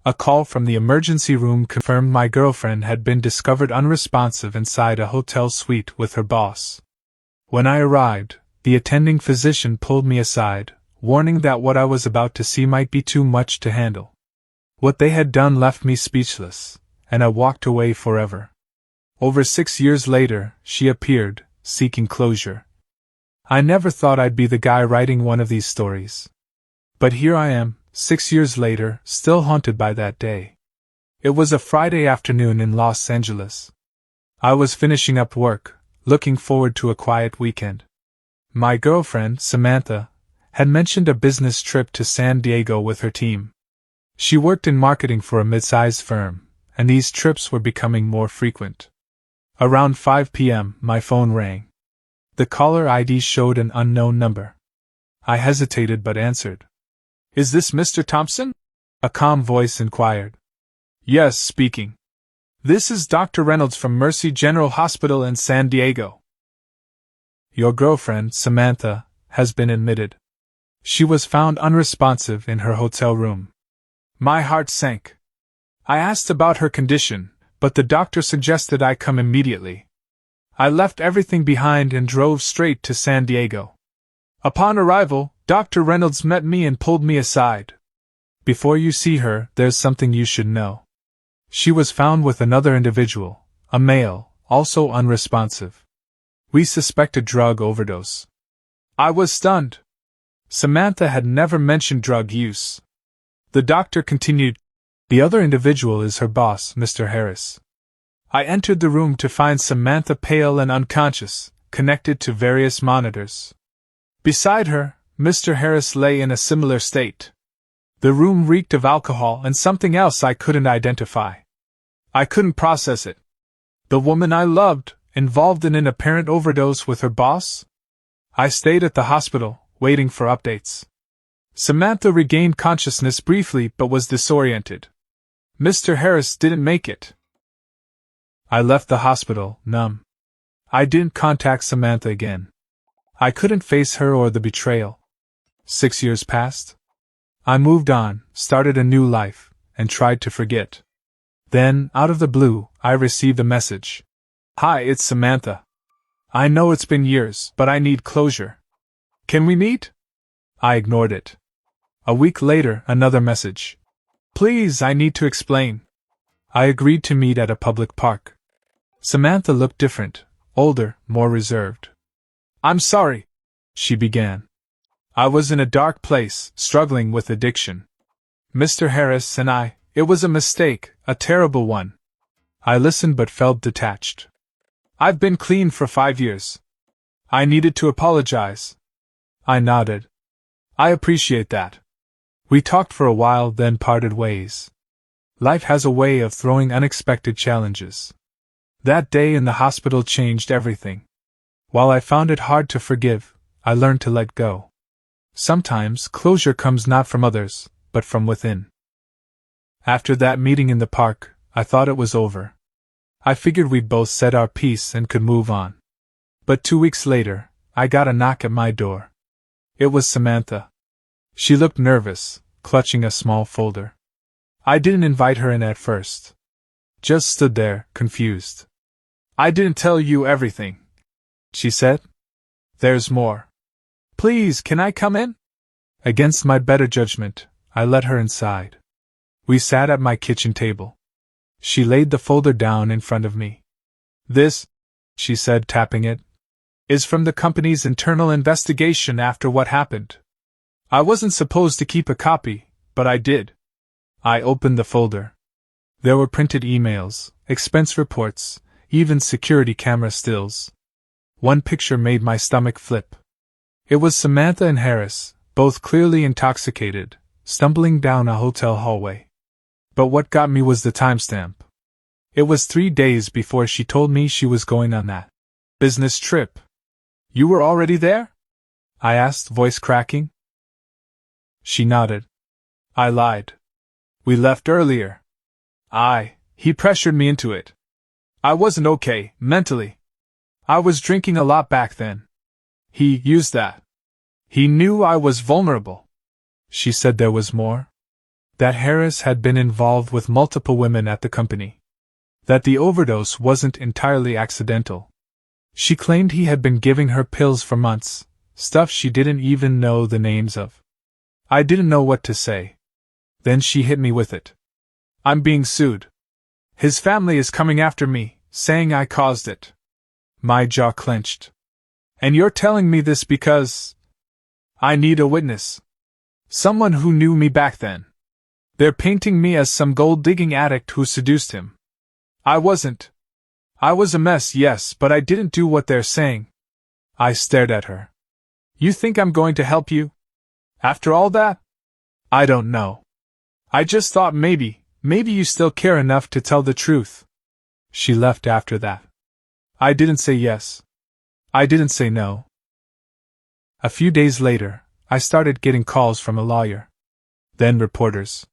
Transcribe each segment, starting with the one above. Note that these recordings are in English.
A call from the emergency room confirmed my girlfriend had been discovered unresponsive inside a hotel suite with her boss. When I arrived, the attending physician pulled me aside, warning that what I was about to see might be too much to handle. What they had done left me speechless, and I walked away forever. Over 6 years later, she appeared, seeking closure. I never thought I'd be the guy writing one of these stories. But here I am, 6 years later, still haunted by that day. It was a Friday afternoon in Los Angeles. I was finishing up work, looking forward to a quiet weekend. My girlfriend, Samantha, had mentioned a business trip to San Diego with her team. She worked in marketing for a mid-sized firm, and these trips were becoming more frequent. Around 5 p.m., my phone rang. The caller ID showed an unknown number. I hesitated but answered. "Is this Mr. Thompson?" A calm voice inquired. "Yes, speaking. This is Dr. Reynolds from Mercy General Hospital in San Diego. Your girlfriend, Samantha, has been admitted. She was found unresponsive in her hotel room." My heart sank. I asked about her condition, but the doctor suggested I come immediately. I left everything behind and drove straight to San Diego. Upon arrival, Dr. Reynolds met me and pulled me aside. "Before you see her, there's something you should know. She was found with another individual, a male, also unresponsive. We suspect a drug overdose." I was stunned. Samantha had never mentioned drug use. The doctor continued, "The other individual is her boss, Mr. Harris." I entered the room to find Samantha pale and unconscious, connected to various monitors. Beside her, Mr. Harris lay in a similar state. The room reeked of alcohol and something else I couldn't identify. I couldn't process it. The woman I loved, involved in an apparent overdose with her boss? I stayed at the hospital, waiting for updates. Samantha regained consciousness briefly but was disoriented. Mr. Harris didn't make it. I left the hospital, numb. I didn't contact Samantha again. I couldn't face her or the betrayal. 6 years passed. I moved on, started a new life, and tried to forget. Then, out of the blue, I received a message. "Hi, it's Samantha. I know it's been years, but I need closure. Can we meet?" I ignored it. A week later, another message. "Please, I need to explain." I agreed to meet at a public park. Samantha looked different, older, more reserved. "I'm sorry," she began. "I was in a dark place, struggling with addiction. Mr. Harris and it was a mistake, a terrible one." I listened but felt detached. "I've been clean for 5 years. I needed to apologize." I nodded. "I appreciate that." We talked for a while, then parted ways. Life has a way of throwing unexpected challenges. That day in the hospital changed everything. While I found it hard to forgive, I learned to let go. Sometimes closure comes not from others, but from within. After that meeting in the park, I thought it was over. I figured we'd both said our piece and could move on. But 2 weeks later, I got a knock at my door. It was Samantha. She looked nervous, clutching a small folder. I didn't invite her in at first. Just stood there, confused. "I didn't tell you everything," she said. "There's more. Please, can I come in?" Against my better judgment, I let her inside. We sat at my kitchen table. She laid the folder down in front of me. "This," she said, tapping it, "is from the company's internal investigation after what happened. I wasn't supposed to keep a copy, but I did." I opened the folder. There were printed emails, expense reports, even security camera stills. One picture made my stomach flip. It was Samantha and Harris, both clearly intoxicated, stumbling down a hotel hallway. But what got me was the timestamp. It was 3 days before she told me she was going on that business trip. "You were already there?" I asked, voice cracking. She nodded. I lied. "We left earlier." He pressured me into it. I wasn't okay, mentally. I was drinking a lot back then. He used that. He knew I was vulnerable. She said there was more. That Harris had been involved with multiple women at the company. That the overdose wasn't entirely accidental. She claimed he had been giving her pills for months, stuff she didn't even know the names of. I didn't know what to say. Then she hit me with it. I'm being sued. His family is coming after me, saying I caused it. My jaw clenched. And you're telling me this because... I need a witness. Someone who knew me back then. They're painting me as some gold-digging addict who seduced him. I wasn't. I was a mess, yes, but I didn't do what they're saying. I stared at her. You think I'm going to help you? After all that? I don't know. I just thought maybe you still care enough to tell the truth. She left after that. I didn't say yes. I didn't say no. A few days later, I started getting calls from a lawyer. Then reporters.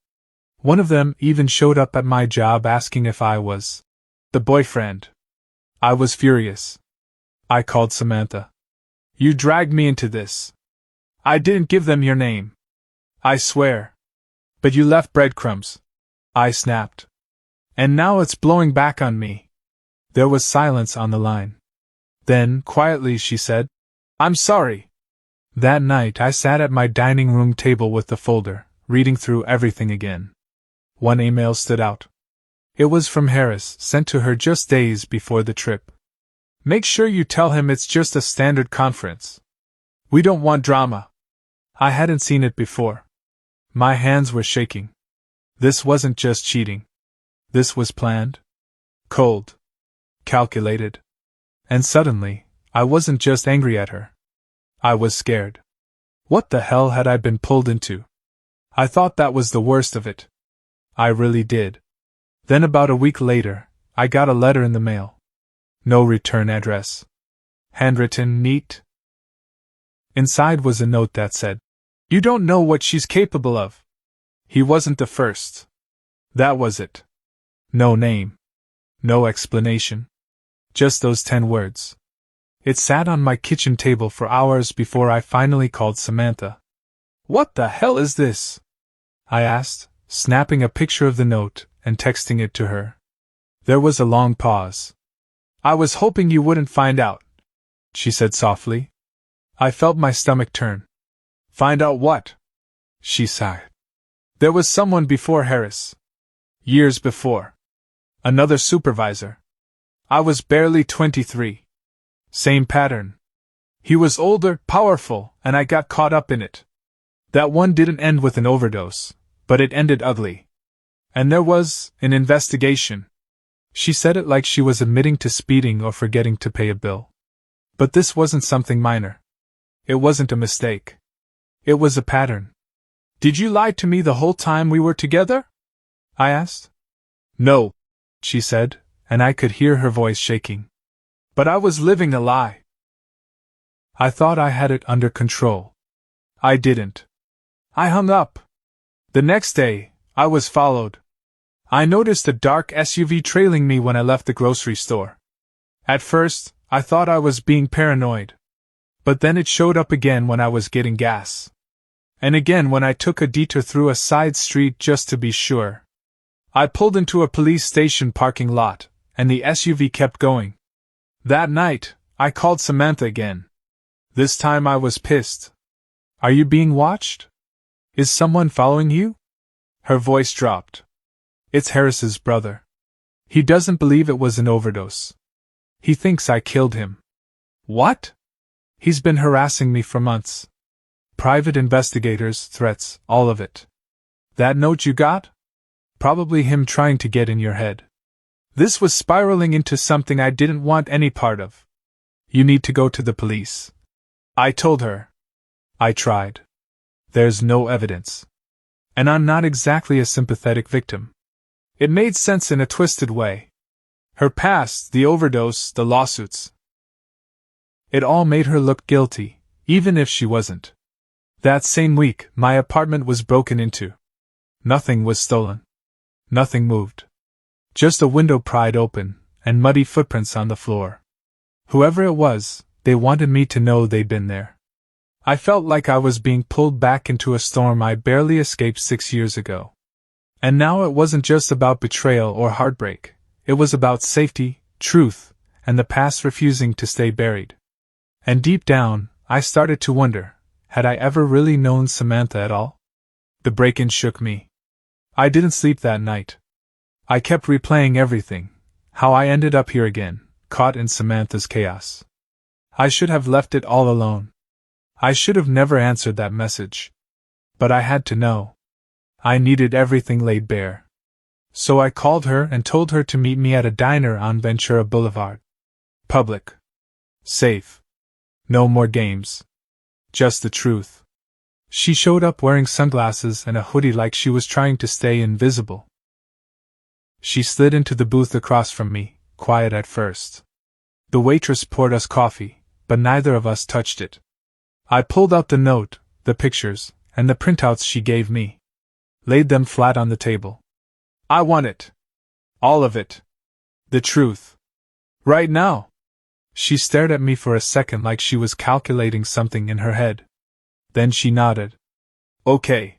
One of them even showed up at my job asking if I was the boyfriend. I was furious. I called Samantha. You dragged me into this. I didn't give them your name. I swear. But you left breadcrumbs. I snapped. And now it's blowing back on me. There was silence on the line. Then, quietly, she said, I'm sorry. That night I sat at my dining room table with the folder, reading through everything again. One email stood out. It was from Harris, sent to her just days before the trip. Make sure you tell him it's just a standard conference. We don't want drama. I hadn't seen it before. My hands were shaking. This wasn't just cheating. This was planned. Cold. Calculated. And suddenly, I wasn't just angry at her. I was scared. What the hell had I been pulled into? I thought that was the worst of it. I really did. Then about a week later, I got a letter in the mail. No return address. Handwritten neat. Inside was a note that said, You don't know what she's capable of. He wasn't the first. That was it. No name. No explanation. Just those 10 words. It sat on my kitchen table for hours before I finally called Samantha. What the hell is this? I asked, snapping a picture of the note and texting it to her. There was a long pause. I was hoping you wouldn't find out, she said softly. I felt my stomach turn. Find out what? She sighed. There was someone before Harris. Years before. Another supervisor. I was barely 23. Same pattern. He was older, powerful, and I got caught up in it. That one didn't end with an overdose, but it ended ugly. And there was an investigation. She said it like she was admitting to speeding or forgetting to pay a bill. But this wasn't something minor. It wasn't a mistake. It was a pattern. Did you lie to me the whole time we were together? I asked. No, she said, and I could hear her voice shaking. But I was living a lie. I thought I had it under control. I didn't. I hung up. The next day, I was followed. I noticed a dark SUV trailing me when I left the grocery store. At first, I thought I was being paranoid. But then it showed up again when I was getting gas. And again when I took a detour through a side street just to be sure. I pulled into a police station parking lot, and the SUV kept going. That night, I called Samantha again. This time I was pissed. Are you being watched? Is someone following you? Her voice dropped. It's Harris's brother. He doesn't believe it was an overdose. He thinks I killed him. What? He's been harassing me for months. Private investigators, threats, all of it. That note you got? Probably him trying to get in your head. This was spiraling into something I didn't want any part of. You need to go to the police. I told her. I tried. There's no evidence. And I'm not exactly a sympathetic victim. It made sense in a twisted way. Her past, the overdose, the lawsuits. It all made her look guilty, even if she wasn't. That same week, my apartment was broken into. Nothing was stolen. Nothing moved. Just a window pried open, and muddy footprints on the floor. Whoever it was, they wanted me to know they'd been there. I felt like I was being pulled back into a storm I barely escaped 6 years ago. And now it wasn't just about betrayal or heartbreak, it was about safety, truth, and the past refusing to stay buried. And deep down, I started to wonder, had I ever really known Samantha at all? The break-in shook me. I didn't sleep that night. I kept replaying everything, how I ended up here again, caught in Samantha's chaos. I should have left it all alone. I should have never answered that message. But I had to know. I needed everything laid bare. So I called her and told her to meet me at a diner on Ventura Boulevard. Public. Safe. No more games. Just the truth. She showed up wearing sunglasses and a hoodie like she was trying to stay invisible. She slid into the booth across from me, quiet at first. The waitress poured us coffee, but neither of us touched it. I pulled out the note, the pictures, and the printouts she gave me. Laid them flat on the table. I want it. All of it. The truth. Right now. She stared at me for a second like she was calculating something in her head. Then she nodded. Okay.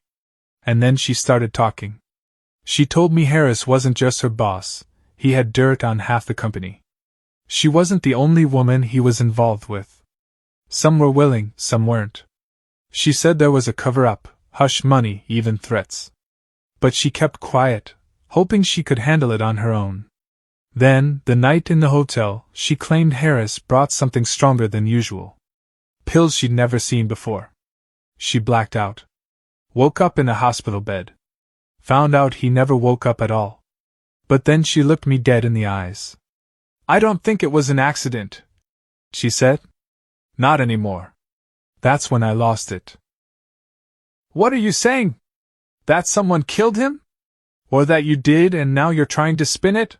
And then she started talking. She told me Harris wasn't just her boss, he had dirt on half the company. She wasn't the only woman he was involved with. Some were willing, some weren't. She said there was a cover-up, hush money, even threats. But she kept quiet, hoping she could handle it on her own. Then, the night in the hotel, she claimed Harris brought something stronger than usual. Pills she'd never seen before. She blacked out. Woke up in a hospital bed. Found out he never woke up at all. But then she looked me dead in the eyes. I don't think it was an accident, she said. Not anymore. That's when I lost it. What are you saying? That someone killed him? Or that you did and now you're trying to spin it?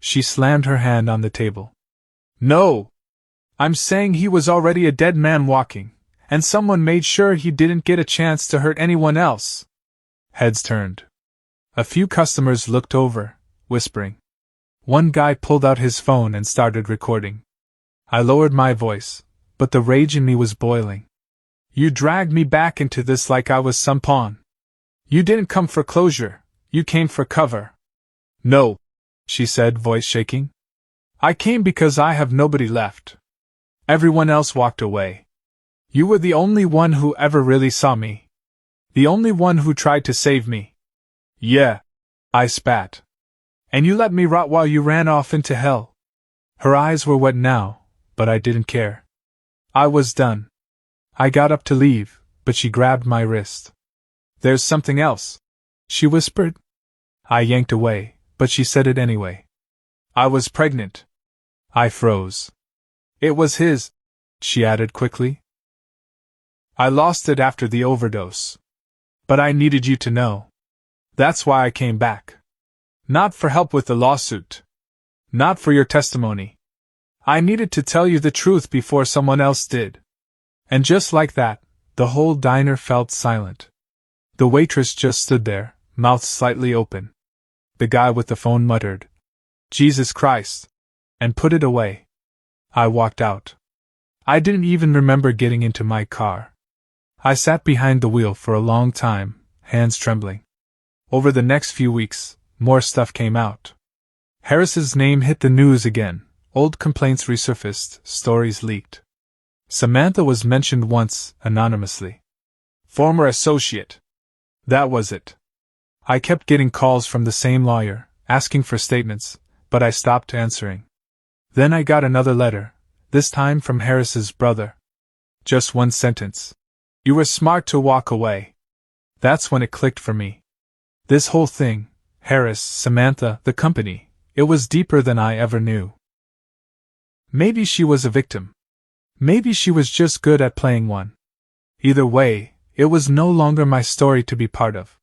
She slammed her hand on the table. No. I'm saying he was already a dead man walking, and someone made sure he didn't get a chance to hurt anyone else. Heads turned. A few customers looked over, whispering. One guy pulled out his phone and started recording. I lowered my voice, but the rage in me was boiling. You dragged me back into this like I was some pawn. You didn't come for closure, you came for cover. No, she said, voice shaking. I came because I have nobody left. Everyone else walked away. You were the only one who ever really saw me. The only one who tried to save me. Yeah, I spat. And you let me rot while you ran off into hell. Her eyes were wet now, but I didn't care. I was done. I got up to leave, but she grabbed my wrist. There's something else, she whispered. I yanked away, but she said it anyway. I was pregnant. I froze. It was his, she added quickly. I lost it after the overdose. But I needed you to know. That's why I came back. Not for help with the lawsuit. Not for your testimony. I needed to tell you the truth before someone else did. And just like that, the whole diner felt silent. The waitress just stood there, mouth slightly open. The guy with the phone muttered, Jesus Christ, and put it away. I walked out. I didn't even remember getting into my car. I sat behind the wheel for a long time, hands trembling. Over the next few weeks, more stuff came out. Harris's name hit the news again, old complaints resurfaced, stories leaked. Samantha was mentioned once, anonymously. Former associate. That was it. I kept getting calls from the same lawyer, asking for statements, but I stopped answering. Then I got another letter, this time from Harris's brother. Just one sentence. You were smart to walk away. That's when it clicked for me. This whole thing, Harris, Samantha, the company, it was deeper than I ever knew. Maybe she was a victim. Maybe she was just good at playing one. Either way, it was no longer my story to be part of.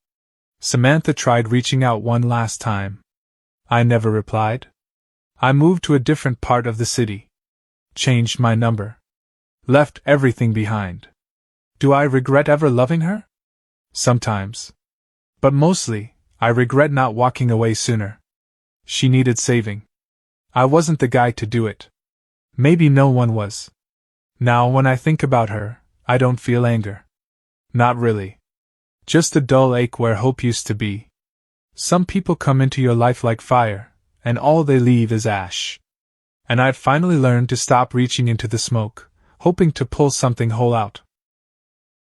Samantha tried reaching out one last time. I never replied. I moved to a different part of the city. Changed my number. Left everything behind. Do I regret ever loving her? Sometimes. But mostly, I regret not walking away sooner. She needed saving. I wasn't the guy to do it. Maybe no one was. Now when I think about her, I don't feel anger. Not really. Just a dull ache where hope used to be. Some people come into your life like fire, and all they leave is ash. And I'd finally learned to stop reaching into the smoke, hoping to pull something whole out.